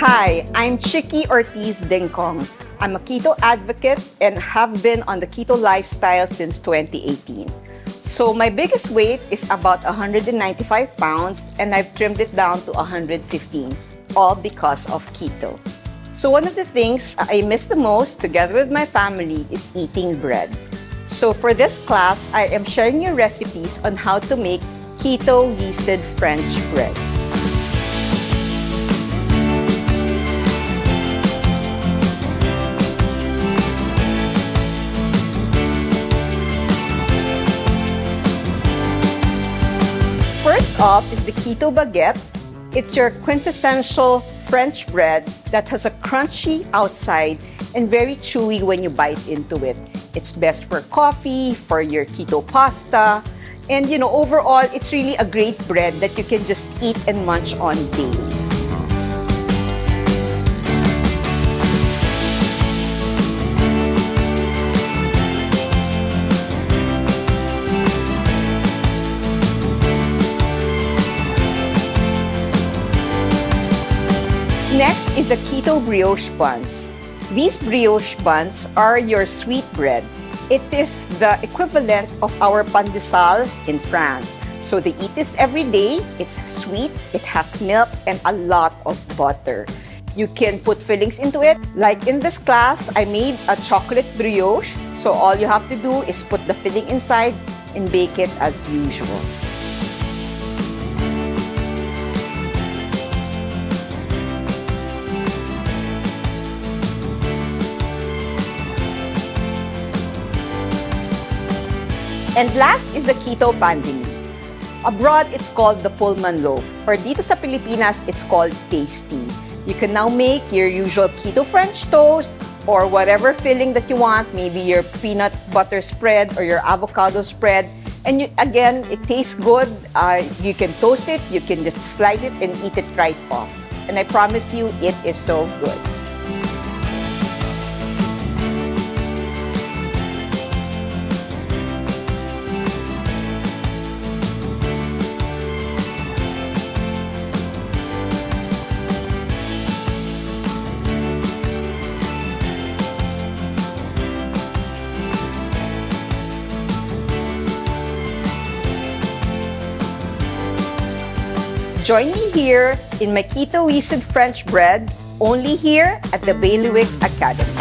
Hi, I'm Chiqui Ortiz Dingcong. I'm a keto advocate and have been on the keto lifestyle since 2018. So my biggest weight is about 195 pounds and I've trimmed it down to 115, all because of keto. So one of the things I miss the most together with my family is eating bread. So for this class, I am sharing you recipes on how to make keto yeasted French bread. First up is the keto baguette. It's your quintessential French bread that has a crunchy outside and very chewy when you bite into it. It's best for coffee, for your keto pasta, and overall, it's really a great bread that you can just eat and munch on daily. Next is the keto brioche buns. These brioche buns are your sweet bread. It is the equivalent of our pan de sal in France. So they eat this every day. It's sweet, it has milk, and a lot of butter. You can put fillings into it. Like in this class, I made a chocolate brioche. So all you have to do is put the filling inside and bake it as usual. And last is the keto pandemi. Abroad, it's called the Pullman loaf, or dito sa Pilipinas, it's called tasty. You can now make your usual keto French toast or whatever filling that you want, maybe your peanut butter spread or your avocado spread. And again, it tastes good. You can toast it, you can just slice it and eat it right off. And I promise you, it is so good. Join me here in my Keto Yeasted French bread, only here at the Bailiwick Academy.